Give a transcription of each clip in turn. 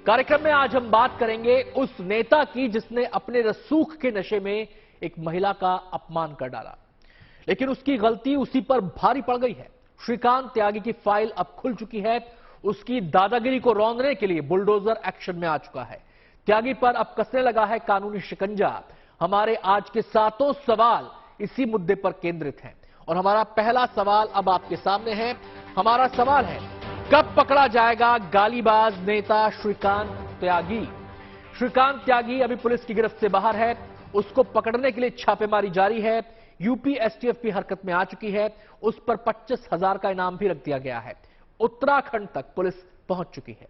कार्यक्रम में आज हम बात करेंगे उस नेता की जिसने अपने रसूख के नशे में एक महिला का अपमान कर डाला, लेकिन उसकी गलती उसी पर भारी पड़ गई है। श्रीकांत त्यागी की फाइल अब खुल चुकी है। उसकी दादागिरी को रौंदने के लिए बुलडोजर एक्शन में आ चुका है। त्यागी पर अब कसने लगा है कानूनी शिकंजा। हमारे आज के 7 सवाल इसी मुद्दे पर केंद्रित हैं और हमारा पहला सवाल अब आपके सामने है। हमारा सवाल है, कब पकड़ा जाएगा गालीबाज नेता श्रीकांत त्यागी? श्रीकांत त्यागी अभी पुलिस की गिरफ्त से बाहर है। उसको पकड़ने के लिए छापेमारी जारी है। यूपी एसटीएफ भी हरकत में आ चुकी है। उस पर 25,000 का इनाम भी रख दिया गया है। उत्तराखंड तक पुलिस पहुंच चुकी है।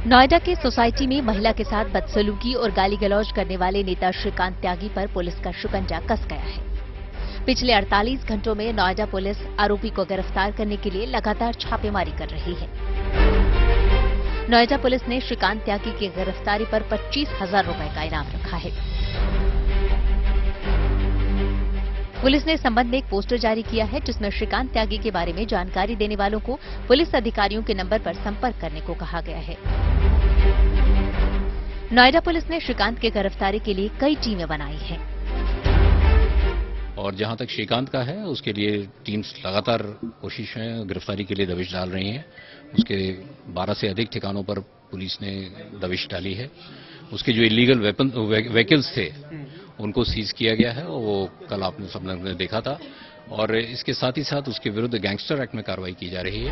नोएडा के सोसाइटी में महिला के साथ बदसलूकी और गाली गलौज करने वाले नेता श्रीकांत त्यागी पर पुलिस का शिकंजा कस गया है। पिछले 48 घंटों में नोएडा पुलिस आरोपी को गिरफ्तार करने के लिए लगातार छापेमारी कर रही है। नोएडा पुलिस ने श्रीकांत त्यागी की गिरफ्तारी पर 25,000 रुपए का इनाम रखा है। पुलिस ने इस संबंध में एक पोस्टर जारी किया है, जिसमें श्रीकांत त्यागी के बारे में जानकारी देने वालों को पुलिस अधिकारियों के नंबर पर संपर्क करने को कहा गया है। नोएडा पुलिस ने श्रीकांत की गिरफ्तारी के लिए कई टीमें बनाई हैं। और जहां तक श्रीकांत का है, उसके लिए टीम्स लगातार कोशिश है, गिरफ्तारी के लिए दबिश डाल रही हैं। उसके 12 से अधिक ठिकानों पर पुलिस ने दबिश डाली है। उसके जो इलीगल व्हीकल्स थे उनको सीज किया गया है और वो कल आपने सब लोगों ने देखा था। और इसके साथ ही साथ उसके विरुद्ध गैंगस्टर एक्ट में कार्रवाई की जा रही है।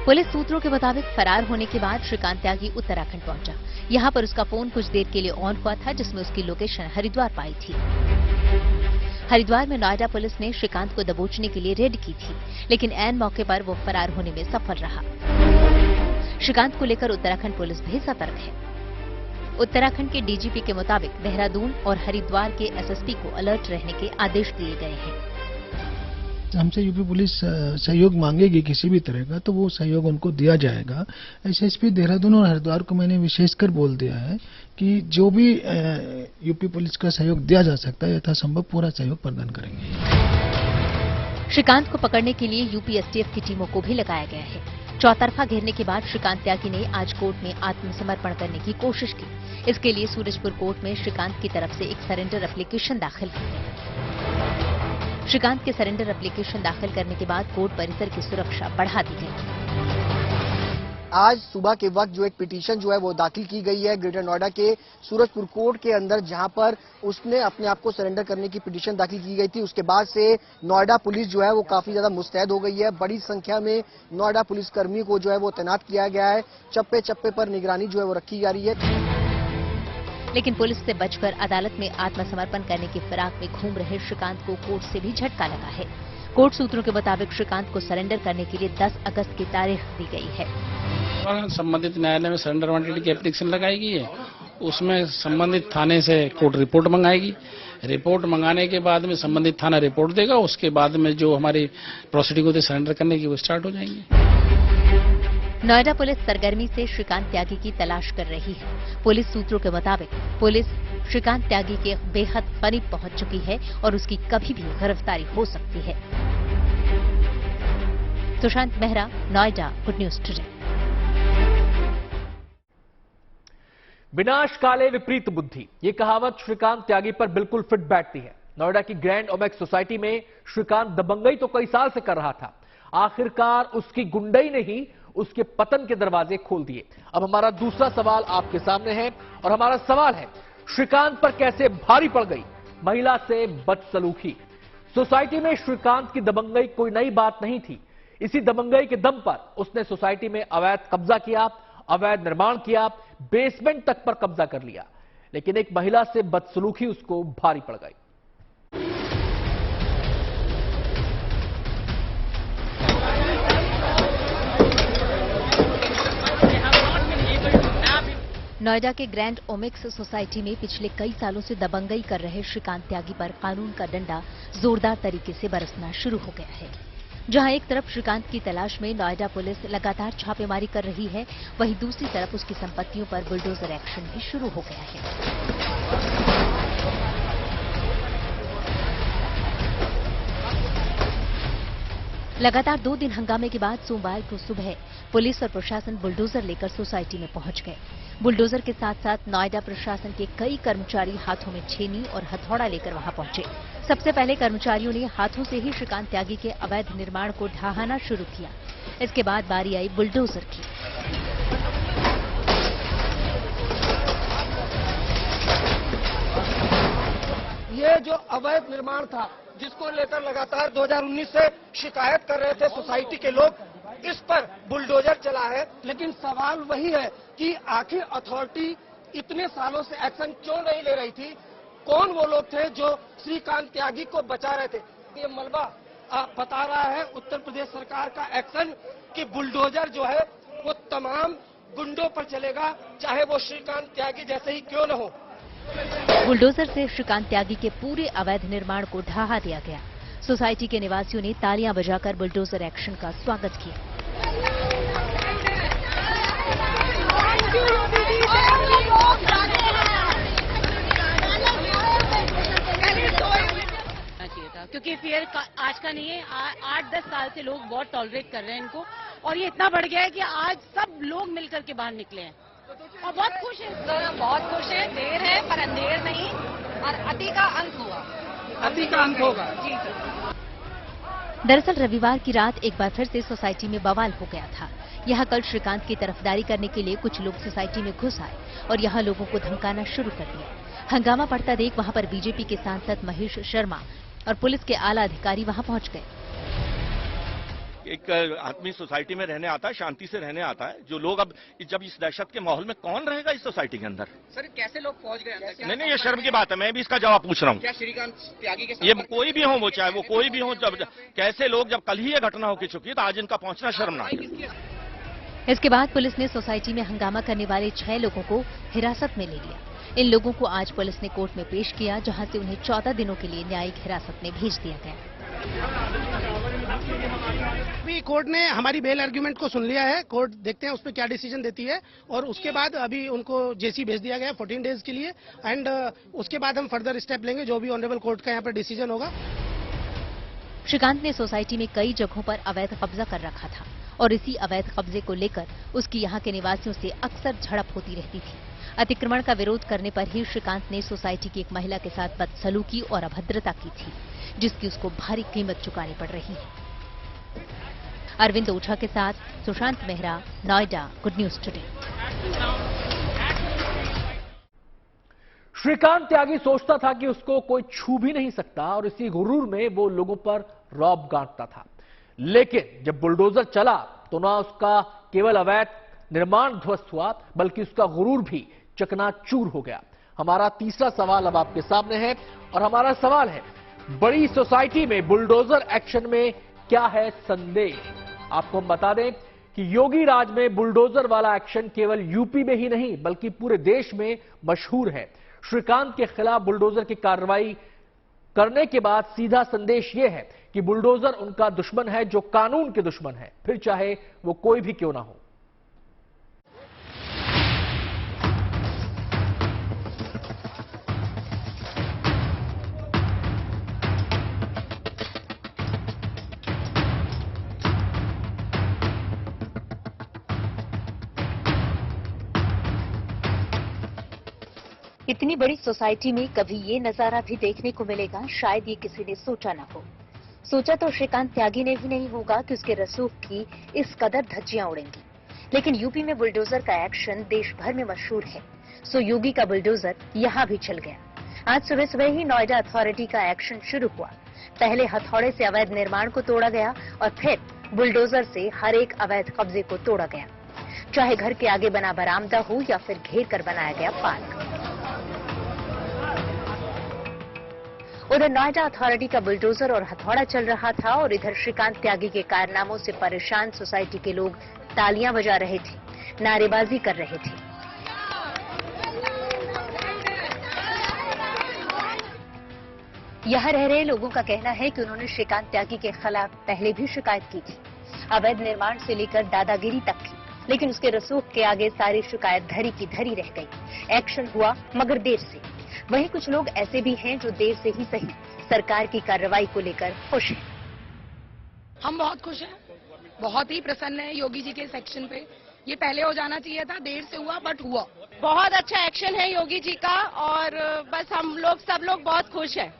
पुलिस सूत्रों के मुताबिक फरार होने के बाद श्रीकांत त्यागी उत्तराखंड पहुंचा। यहां पर उसका फोन कुछ देर के लिए ऑन हुआ था, जिसमें उसकी लोकेशन हरिद्वार पाई थी। हरिद्वार में नोएडा पुलिस ने श्रीकांत को दबोचने के लिए रेड की थी, लेकिन ऐन मौके पर वो फरार होने में सफल रहा। श्रीकांत को लेकर उत्तराखंड पुलिस भी सतर्क है। उत्तराखंड के डीजीपी के मुताबिक देहरादून और हरिद्वार के एसएसपी को अलर्ट रहने के आदेश दिए गए हैं। हमसे यूपी पुलिस सहयोग मांगेगी किसी भी तरह का, तो वो सहयोग उनको दिया जाएगा। एसएसपी देहरादून और हरिद्वार को मैंने विशेषकर बोल दिया है कि जो भी यूपी पुलिस का सहयोग दिया जा सकता है, यथासंभव पूरा सहयोग प्रदान करेंगे। श्रीकांत को पकड़ने के लिए यूपी एसटीएफ की टीमों को भी लगाया गया है। चौतरफा घेरने के बाद श्रीकांत त्यागी ने आज कोर्ट में आत्मसमर्पण करने की कोशिश की। इसके लिए सूरजपुर कोर्ट में श्रीकांत की तरफ से एक सरेंडर एप्लीकेशन दाखिल की गई। श्रीकांत के सरेंडर एप्लीकेशन दाखिल करने के बाद कोर्ट परिसर की सुरक्षा बढ़ा दी गई। आज सुबह के वक्त जो एक पिटीशन जो है वो दाखिल की गई है ग्रेटर नोएडा के सूरजपुर कोर्ट के अंदर, जहां पर उसने अपने आप को सरेंडर करने की पिटीशन दाखिल की गई थी। उसके बाद से नोएडा पुलिस जो है वो काफी ज्यादा मुस्तैद हो गई है। बड़ी संख्या में नोएडा पुलिस कर्मियों को जो है वो तैनात किया गया है। चप्पे चप्पे पर निगरानी जो है वो रखी जा रही है। लेकिन पुलिस से बचकर अदालत में आत्मसमर्पण करने की फिराक में घूम रहे श्रीकांत को कोर्ट से भी झटका लगा है। कोर्ट सूत्रों के मुताबिक श्रीकांत को सरेंडर करने के लिए 10 अगस्त की तारीख दी गई है। संबंधित न्यायालय में सरेंडर वारंट की एप्लीकेशन लगाई गई है। उसमें संबंधित थाने से कोर्ट रिपोर्ट मंगाएगी। रिपोर्ट मंगाने के बाद में संबंधित थाना रिपोर्ट देगा। उसके बाद में जो हमारी प्रोसीडिंग होती है सरेंडर करने की, वो स्टार्ट हो जाएंगे। नोएडा पुलिस सरगर्मी से श्रीकांत त्यागी की तलाश कर रही है। पुलिस सूत्रों के मुताबिक पुलिस श्रीकांत त्यागी के बेहद करीब पहुंच चुकी है और उसकी कभी भी गिरफ्तारी हो सकती है। Sushant Mehra, Noida, good news today. विनाश काले विपरीत बुद्धि, ये कहावत श्रीकांत त्यागी पर बिल्कुल फिट बैठती है। नोएडा की ग्रैंड ओमेक्स सोसाइटी में श्रीकांत दबंगई तो कई साल से कर रहा था। आखिरकार उसकी गुंडई ने ही उसके पतन के दरवाजे खोल दिए। अब हमारा दूसरा सवाल आपके सामने है और हमारा सवाल है, श्रीकांत पर कैसे भारी पड़ गई महिला से बदसलूकी? सोसाइटी में श्रीकांत की दबंगई कोई नई बात नहीं थी। इसी दबंगई के दम पर उसने सोसाइटी में अवैध कब्जा किया, अवैध निर्माण किया, बेसमेंट तक पर कब्जा कर लिया। लेकिन एक महिला से बदसलूकी उसको भारी पड़ गई। नोएडा के ग्रैंड ओमेक्स सोसाइटी में पिछले कई सालों से दबंगई कर रहे श्रीकांत त्यागी पर कानून का डंडा जोरदार तरीके से बरसना शुरू हो गया है। जहां एक तरफ श्रीकांत की तलाश में नोएडा पुलिस लगातार छापेमारी कर रही है, वहीं दूसरी तरफ उसकी संपत्तियों पर बुलडोजर एक्शन भी शुरू हो गया है। लगातार 2 दिन हंगामे के बाद सोमवार को सुबह पुलिस और प्रशासन बुलडोजर लेकर सोसाइटी में पहुंच गए। बुलडोजर के साथ साथ नोएडा प्रशासन के कई कर्मचारी हाथों में छेनी और हथौड़ा लेकर वहां पहुंचे। सबसे पहले कर्मचारियों ने हाथों से ही श्रीकांत त्यागी के अवैध निर्माण को ढहाना शुरू किया। इसके बाद बारी आई बुलडोजर की। ये जो अवैध निर्माण था, जिसको लेकर लगातार 2019 से शिकायत कर रहे थे सोसाइटी के लोग, इस पर बुलडोजर चला है। लेकिन सवाल वही है कि आखिर अथॉरिटी इतने सालों से एक्शन क्यों नहीं ले रही थी? कौन वो लोग थे जो श्रीकांत त्यागी को बचा रहे थे? ये मलबा बता रहा है उत्तर प्रदेश सरकार का एक्शन कि बुलडोजर जो है वो तमाम गुंडों पर चलेगा, चाहे वो श्रीकांत त्यागी जैसे ही क्यों न हो। बुलडोजर से श्रीकांत त्यागी के पूरे अवैध निर्माण को ढहा दिया गया। सोसाइटी के निवासियों ने तालियां बजाकर बुलडोजर एक्शन का स्वागत किया। क्योंकि फिर आज का नहीं है, 8-10 साल से लोग बहुत टॉलरेट कर रहे हैं इनको, और ये इतना बढ़ गया है कि आज सब लोग मिलकर के बाहर निकले हैं और बहुत खुश हैं। बहुत खुश है। देर है पर अंधेर नहीं, और अति का अंत हुआ। अति का अंत होगा। दरअसल रविवार की रात एक बार फिर से सोसाइटी में बवाल हो गया था। यहाँ कल श्रीकांत की तरफदारी करने के लिए कुछ लोग सोसाइटी में घुस आए और यहाँ लोगों को धमकाना शुरू कर दिया। हंगामा पड़ता देख वहाँ पर बीजेपी के सांसद महेश शर्मा और पुलिस के आला अधिकारी वहाँ पहुँच गए। एक आदमी सोसाइटी में रहने आता है, शांति से रहने आता है। जो लोग अब जब इस दहशत के माहौल में कौन रहेगा इस सोसाइटी के अंदर? सर कैसे लोग पहुंच गए अंदर? नहीं, ये शर्म की बात है। मैं भी इसका जवाब पूछ रहा हूँ। क्या श्रीकांत त्यागी के ये कोई भी हो, वो चाहे वो कोई भी हो, जब कैसे लोग, जब कल ही ये घटना हो चुकी है तो आज इनका पहुंचना शर्मनाक है। इसके बाद पुलिस ने सोसाइटी में हंगामा करने वाले 6 लोगों को हिरासत में ले लिया। इन लोगों को आज पुलिस ने कोर्ट में पेश किया, जहां से उन्हें 14 दिनों के लिए न्यायिक हिरासत में भेज दिया गया। अभी कोर्ट ने हमारी बेल आर्ग्यूमेंट को सुन लिया है। कोर्ट देखते हैं उस पर क्या डिसीजन देती है, और उसके बाद अभी उनको जेसी भेज दिया गया 14 डेज के लिए, एंड उसके बाद हम फर्दर स्टेप लेंगे जो भी ऑनरेबल कोर्ट का यहाँ पर डिसीजन होगा। श्रीकांत ने सोसाइटी में कई जगहों पर अवैध कब्जा कर रखा था और इसी अवैध कब्जे को लेकर उसकी यहाँ के निवासियों से अक्सर झड़प होती रहती थी। अतिक्रमण का विरोध करने पर ही श्रीकांत ने सोसाइटी की एक महिला के साथ बदसलूकी और अभद्रता की थी, जिसकी उसको भारी कीमत चुकानी पड़ रही है। अरविंद ओझा के साथ Sushant Mehra, Noida, good news today. Shrikant Tyagi सोचता था कि उसको कोई छू भी नहीं सकता और इसी गुरूर में वो लोगों पर रौब गांठता था। लेकिन जब बुलडोजर चला तो ना उसका केवल अवैध निर्माण ध्वस्त हुआ, बल्कि उसका गुरूर भी चकनाचूर हो गया। हमारा तीसरा सवाल अब आपके सामने है और हमारा सवाल है, बड़ी सोसाइटी में बुलडोजर एक्शन में क्या है संदेश? आपको हम बता दें कि योगी राज में बुलडोजर वाला एक्शन केवल यूपी में ही नहीं बल्कि पूरे देश में मशहूर है। श्रीकांत के खिलाफ बुलडोजर की कार्रवाई करने के बाद सीधा संदेश यह है कि बुलडोजर उनका दुश्मन है जो कानून के दुश्मन है, फिर चाहे वो कोई भी क्यों ना हो। इतनी बड़ी सोसाइटी में कभी ये नजारा भी देखने को मिलेगा, शायद ये किसी ने सोचा न हो। सोचा तो श्रीकांत त्यागी ने भी नहीं होगा कि उसके रसूख की इस कदर धज्जियां उड़ेंगी। लेकिन यूपी में बुलडोजर का एक्शन देश भर में मशहूर है, सो योगी का बुलडोजर यहाँ भी चल गया। आज सुबह सुबह ही नोएडा अथॉरिटी का एक्शन शुरू हुआ। पहले हथौड़े से अवैध निर्माण को तोड़ा गया और फिर बुलडोजर से हर एक अवैध कब्जे को तोड़ा गया, चाहे घर के आगे बना बरामदा हो या फिर घेर कर बनाया गया पार्क। उधर नोएडा अथॉरिटी का बुलडोजर और हथौड़ा चल रहा था और इधर श्रीकांत त्यागी के कारनामों से परेशान सोसाइटी के लोग तालियां बजा रहे थे, नारेबाजी कर रहे थे। यहां रह रहे लोगों का कहना है कि उन्होंने श्रीकांत त्यागी के खिलाफ पहले भी शिकायत की थी, अवैध निर्माण से लेकर दादागिरी तक की, लेकिन उसके रसूख के आगे सारी शिकायत धरी की धरी रह गई। एक्शन हुआ मगर देर से। वहीं कुछ लोग ऐसे भी हैं जो देर से ही सही सरकार की कार्रवाई को लेकर खुश हैं। हम बहुत खुश हैं, बहुत ही प्रसन्न है योगी जी के सेक्शन पे। ये पहले हो जाना चाहिए था, देर से हुआ बट हुआ। बहुत अच्छा एक्शन है योगी जी का और बस हम लोग सब लोग बहुत खुश हैं।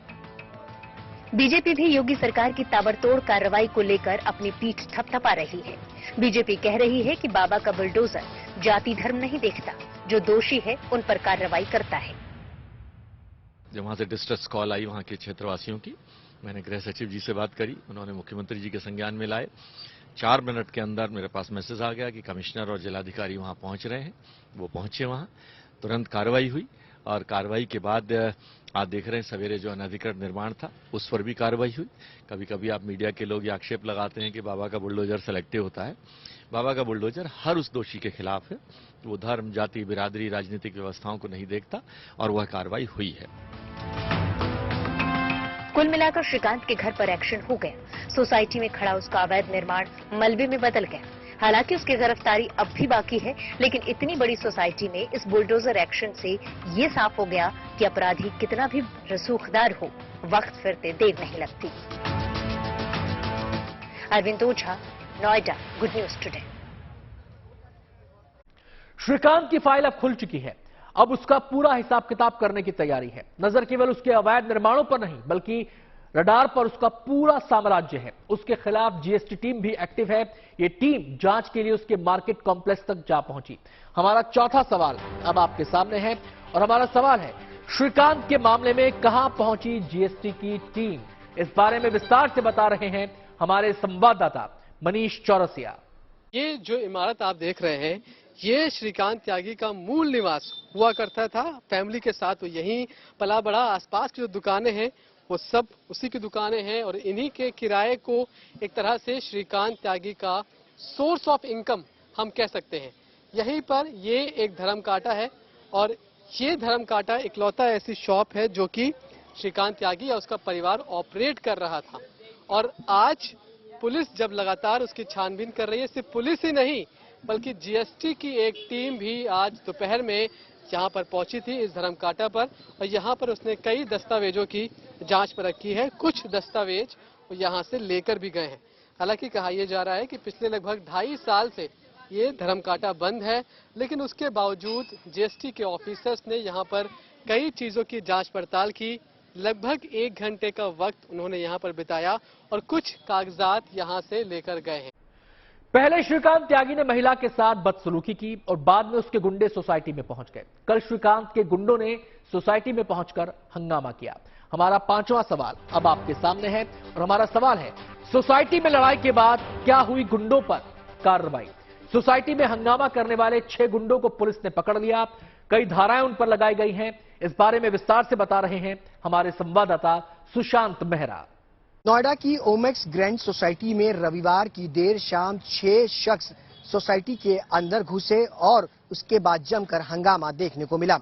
बीजेपी भी योगी सरकार की ताबड़तोड़ कार्रवाई को लेकर अपनी पीठ थपथपा रही है। बीजेपी कह रही है कि बाबा का बुलडोजर जाति धर्म नहीं देखता, जो दोषी है उन पर कार्रवाई करता है। जब वहां से डिस्ट्रेस कॉल आई वहां के क्षेत्रवासियों की, मैंने गृह सचिव जी से बात करी, उन्होंने मुख्यमंत्री जी के संज्ञान में लाए। 4 मिनट के अंदर मेरे पास मैसेज आ गया कि कमिश्नर और जिलाधिकारी वहां पहुंच रहे हैं। वो पहुंचे वहां, तुरंत कार्रवाई हुई और कार्रवाई के बाद आज देख रहे हैं सवेरे जो अनधिकृत निर्माण था उस पर भी कार्रवाई हुई। कभी कभी आप मीडिया के लोग ये आक्षेप लगाते हैं कि बाबा का बुलडोजर सेलेक्टिव होता है। बाबा का बुलडोजर हर उस दोषी के खिलाफ है। वो धर्म, जाति, बिरादरी, राजनीतिक व्यवस्थाओं को नहीं देखता और वह कार्रवाई हुई है। कुल मिलाकर श्रीकांत के घर पर एक्शन हो गया। सोसाइटी में खड़ा उसका अवैध निर्माण मलबे में बदल गया। हालांकि उसकी गिरफ्तारी अब भी बाकी है, लेकिन इतनी बड़ी सोसाइटी में इस बुलडोजर एक्शन से ये साफ हो गया कि अपराधी कितना भी रसूखदार हो, वक्त फिरते देर नहीं लगती। Arvind Ojha, Noida, good news today. Shrikant की फाइल अब खुल चुकी है। अब उसका पूरा हिसाब किताब करने की तैयारी है। नजर केवल उसके अवैध निर्माणों पर नहीं, बल्कि रडार पर उसका पूरा साम्राज्य है। उसके खिलाफ जीएसटी टीम भी एक्टिव है। ये टीम जांच के लिए उसके मार्केट कॉम्प्लेक्स तक जा पहुंची। हमारा चौथा सवाल अब आपके सामने है और हमारा सवाल है, श्रीकांत के मामले में कहां पहुंची जीएसटी की टीम? इस बारे में विस्तार से बता रहे हैं हमारे संवाददाता मनीष चौरसिया। ये जो इमारत आप देख रहे हैं, ये श्रीकांत त्यागी का मूल निवास हुआ करता था। फैमिली के साथ वो यहीं पला बढ़ा। आसपास की जो दुकानें हैं वो सब उसी की दुकानें हैं और इन्हीं के किराए को एक तरह से श्रीकांत त्यागी का सोर्स ऑफ इनकम हम कह सकते हैं। यहीं पर ये एक धर्म कांटा है और ये धर्म कांटा इकलौता ऐसी शॉप है जो कि श्रीकांत त्यागी या उसका परिवार ऑपरेट कर रहा था। और आज पुलिस जब लगातार उसकी छानबीन कर रही है, सिर्फ पुलिस ही नहीं बल्कि जीएसटी की एक टीम भी आज दोपहर में यहाँ पर पहुंची थी इस धर्म कांटा पर और यहाँ पर उसने कई दस्तावेजों की जांच पर रखी है। कुछ दस्तावेज वो यहाँ से लेकर भी गए हैं। हालांकि कहा यह जा रहा है कि पिछले लगभग 2.5 साल से ये धर्म कांटा बंद है, लेकिन उसके बावजूद जीएसटी के ऑफिसर्स ने यहाँ पर कई चीजों की जांच पड़ताल की। लगभग 1 घंटे का वक्त उन्होंने यहाँ पर बिताया और कुछ कागजात यहाँ से लेकर गए हैं। पहले श्रीकांत त्यागी ने महिला के साथ बदसलूकी की और बाद में उसके गुंडे सोसाइटी में पहुंच गए। कल श्रीकांत के गुंडों ने सोसाइटी में पहुंचकर हंगामा किया। हमारा 5वां सवाल अब आपके सामने है और हमारा सवाल है, सोसाइटी में लड़ाई के बाद क्या हुई गुंडों पर कार्रवाई? सोसाइटी में हंगामा करने वाले 6 गुंडों को पुलिस ने पकड़ लिया। कई धाराएं उन पर लगाई गई हैं। इस बारे में विस्तार से बता रहे हैं हमारे संवाददाता सुशांत मेहरा। नोएडा की ओमेक्स ग्रैंड सोसाइटी में रविवार की देर शाम 6 शख्स सोसाइटी के अंदर घुसे और उसके बाद जमकर हंगामा देखने को मिला।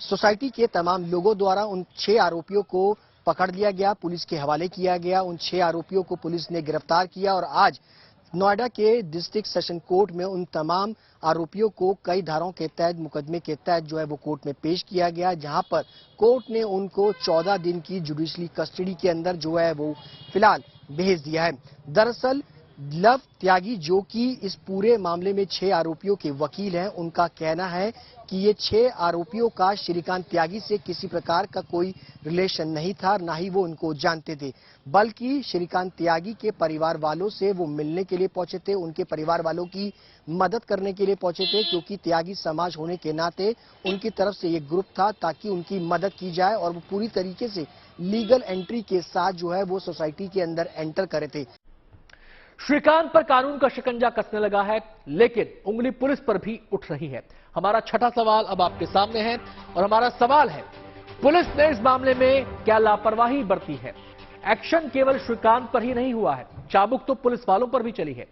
सोसाइटी के तमाम लोगों द्वारा उन 6 आरोपियों को पकड़ लिया गया, पुलिस के हवाले किया गया। उन 6 आरोपियों को पुलिस ने गिरफ्तार किया और आज नोएडा के डिस्ट्रिक्ट सेशन कोर्ट में उन तमाम आरोपियों को कई धाराओं के तहत, मुकदमे के तहत जो है वो कोर्ट में पेश किया गया, जहां पर कोर्ट ने उनको 14 दिन की जुडिशली कस्टडी के अंदर जो है वो फिलहाल भेज दिया है। दरअसल लव त्यागी जो कि इस पूरे मामले में 6 आरोपियों के वकील हैं, उनका कहना है कि ये 6 आरोपियों का श्रीकांत त्यागी से किसी प्रकार का कोई रिलेशन नहीं था, ना ही वो उनको जानते थे, बल्कि श्रीकांत त्यागी के परिवार वालों से वो मिलने के लिए पहुंचे थे, उनके परिवार वालों की मदद करने के लिए पहुंचे थे, क्योंकि त्यागी समाज होने के नाते उनकी तरफ से ये ग्रुप था ताकि उनकी मदद की जाए और वो पूरी तरीके से लीगल एंट्री के साथ जो है वो सोसाइटी के अंदर एंटर करे थे। श्रीकांत पर कानून का शिकंजा कसने लगा है, लेकिन उंगली पुलिस पर भी उठ रही है। हमारा 6ठा सवाल अब आपके सामने है और हमारा सवाल है, पुलिस ने इस मामले में क्या लापरवाही बरती है? एक्शन केवल श्रीकांत पर ही नहीं हुआ है, चाबुक तो पुलिस वालों पर भी चली है।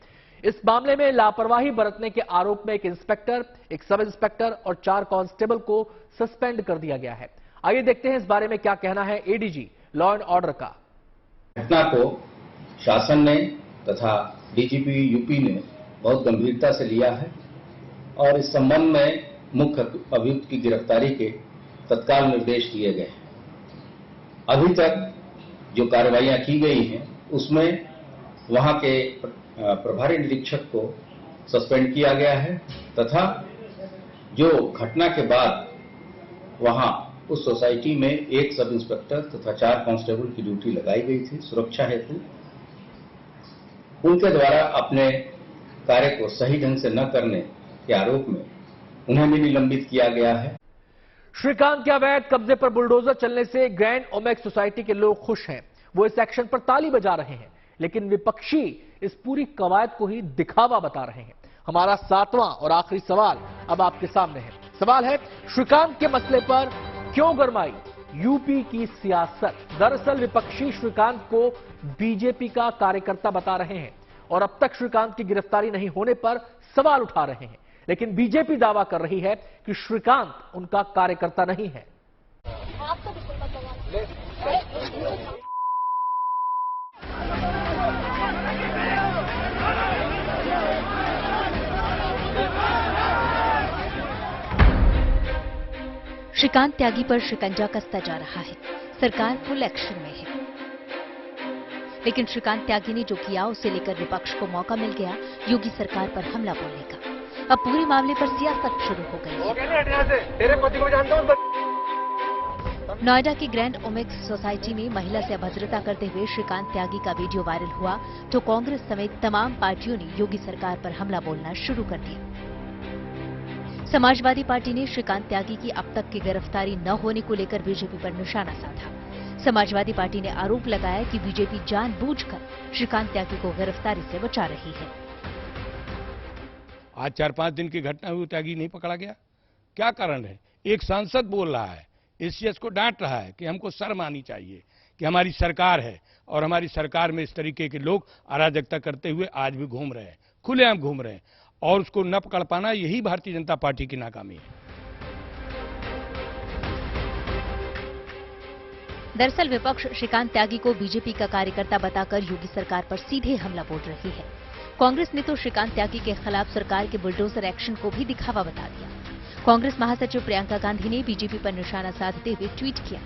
इस मामले में लापरवाही बरतने के आरोप में एक इंस्पेक्टर, एक सब इंस्पेक्टर और 4 कांस्टेबल को सस्पेंड कर दिया गया है। आइए देखते हैं इस बारे में क्या कहना है एडीजी लॉ एंड ऑर्डर का। घटना को शासन ने तथा डीजीपी यूपी ने बहुत गंभीरता से लिया है और इस संबंध में मुख्य अभियुक्त की गिरफ्तारी के तत्काल निर्देश दिए गए हैं। अभी तक जो कार्रवाइयां की गई हैं उसमें वहां के प्रभारी निरीक्षक को सस्पेंड किया गया है तथा जो घटना के बाद वहां उस सोसाइटी में एक सब इंस्पेक्टर तथा 4 कांस्टेबल की ड्यूटी लगाई गई थी सुरक्षा हेतु, उनके द्वारा अपने कार्य को सही ढंग से न करने के आरोप में उन्हें भी निलंबित किया गया है। श्रीकांत के अवैध कब्जे पर बुलडोजर चलने से ग्रैंड ओमेक्स सोसाइटी के लोग खुश हैं। वो इस एक्शन पर ताली बजा रहे हैं, लेकिन विपक्षी इस पूरी कवायद को ही दिखावा बता रहे हैं। हमारा 7वां और आखिरी सवाल अब आपके सामने है। सवाल है, श्रीकांत के मसले पर क्यों गरमाई यूपी की सियासत? दरअसल विपक्षी श्रीकांत को बीजेपी का कार्यकर्ता बता रहे हैं और अब तक श्रीकांत की गिरफ्तारी नहीं होने पर सवाल उठा रहे हैं, लेकिन बीजेपी दावा कर रही है कि श्रीकांत उनका कार्यकर्ता नहीं है। श्रीकांत त्यागी पर शिकंजा कसता जा रहा है। सरकार फुल एक्शन में है, लेकिन श्रीकांत त्यागी ने जो किया उसे लेकर विपक्ष को मौका मिल गया योगी सरकार पर हमला बोलने का। अब पूरे मामले पर सियासत शुरू हो गई है। नोएडा की ग्रैंड ओमेक्स सोसाइटी में महिला से अभद्रता करते हुए श्रीकांत त्यागी का वीडियो वायरल हुआ तो कांग्रेस समेत तमाम पार्टियों ने योगी सरकार पर हमला बोलना शुरू कर दिया। समाजवादी पार्टी ने श्रीकांत त्यागी की अब तक की गिरफ्तारी न होने को लेकर बीजेपी पर निशाना साधा। समाजवादी पार्टी ने आरोप लगाया कि बीजेपी जानबूझकर श्रीकांत त्यागी को गिरफ्तारी से बचा रही है। आज 4-5 दिन की घटना हुई, त्यागी नहीं पकड़ा गया, क्या कारण है? एक सांसद बोल रहा है, एसीएस को डांट रहा है कि हमको शर्म आनी चाहिए कि हमारी सरकार है और हमारी सरकार में इस तरीके के लोग अराजकता करते हुए आज भी घूम रहे हैं, खुलेआम घूम रहे हैं, और उसको न पकड़ पाना यही भारतीय जनता पार्टी की नाकामी है। दरअसल विपक्ष श्रीकांत त्यागी को बीजेपी का कार्यकर्ता बताकर योगी सरकार पर सीधे हमला बोल रही है। कांग्रेस ने तो श्रीकांत त्यागी के खिलाफ सरकार के बुलडोजर एक्शन को भी दिखावा बता दिया। कांग्रेस महासचिव प्रियंका गांधी ने बीजेपी पर निशाना साधते हुए ट्वीट किया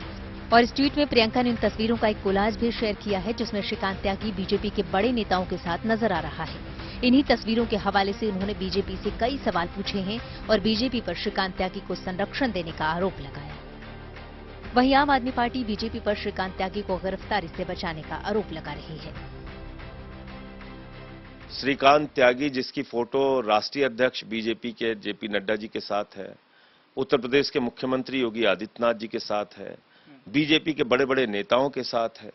और इस ट्वीट में प्रियंका ने उन तस्वीरों का एक कोलाज भी शेयर किया है जिसमें श्रीकांत त्यागी बीजेपी के बड़े नेताओं के साथ नजर आ रहा है। इन्हीं तस्वीरों के हवाले से उन्होंने बीजेपी से कई सवाल पूछे हैं और बीजेपी पर श्रीकांत त्यागी को संरक्षण देने का आरोप लगाया। वहीं आम आदमी पार्टी बीजेपी पर श्रीकांत त्यागी को गिरफ्तारी से बचाने का आरोप लगा रही है। श्रीकांत त्यागी जिसकी फोटो राष्ट्रीय अध्यक्ष बीजेपी के जेपी नड्डा जी के साथ है, उत्तर प्रदेश के मुख्यमंत्री योगी आदित्यनाथ जी के साथ है, बीजेपी के बड़े बड़े नेताओं के साथ है,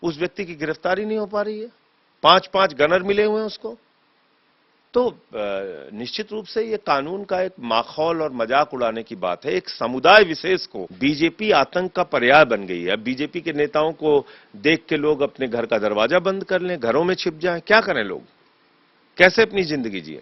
उस व्यक्ति की गिरफ्तारी नहीं हो पा रही है। 5-5 गनर मिले हुए हैं उसको। तो निश्चित रूप से ये कानून का एक माखौल और मजाक उड़ाने की बात है। एक समुदाय विशेष को बीजेपी आतंक का पर्याय बन गई है। बीजेपी के नेताओं को देख के लोग अपने घर का दरवाजा बंद कर लें, घरों में छिप जाएं, क्या करें लोग, कैसे अपनी जिंदगी जिए?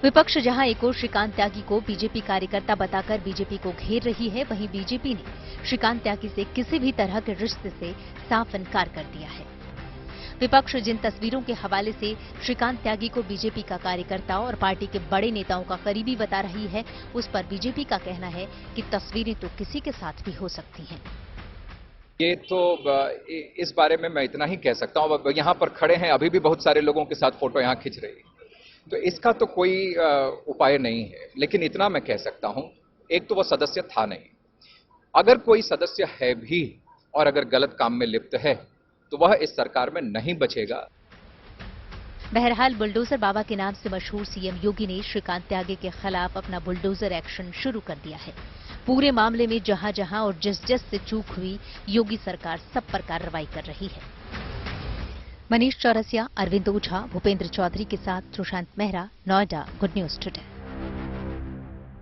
विपक्ष जहां एक ओर श्रीकांत त्यागी को बीजेपी कार्यकर्ता बताकर बीजेपी को घेर रही है, वहीं बीजेपी ने श्रीकांत त्यागी से किसी भी तरह के रिश्ते से साफ इनकार कर दिया है। विपक्ष जिन तस्वीरों के हवाले से श्रीकांत त्यागी को बीजेपी का कार्यकर्ता और पार्टी के बड़े नेताओं का करीबी बता रही है, उस पर बीजेपी का कहना है कि तस्वीरें तो किसी के साथ भी हो सकती हैं। ये तो इस बारे में मैं इतना ही कह सकता हूँ। यहाँ पर खड़े हैं, अभी भी बहुत सारे लोगों के साथ फोटो यहाँ खींच रही है, तो इसका तो कोई उपाय नहीं है। लेकिन इतना मैं कह सकता हूँ, एक तो वह सदस्य था नहीं, अगर कोई सदस्य है भी और अगर गलत काम में लिप्त है तो वह इस सरकार में नहीं बचेगा। बहरहाल बुलडोजर बाबा के नाम से मशहूर सीएम योगी ने श्रीकांत त्यागी के खिलाफ अपना बुलडोजर एक्शन शुरू कर दिया है। पूरे मामले में जहां जहां और जिस जिस से चूक हुई, योगी सरकार सब पर कार्रवाई कर रही है। मनीष चौरसिया, अरविंद ओझा, भूपेंद्र चौधरी के साथ Sushant Mehra, Noida, good news today.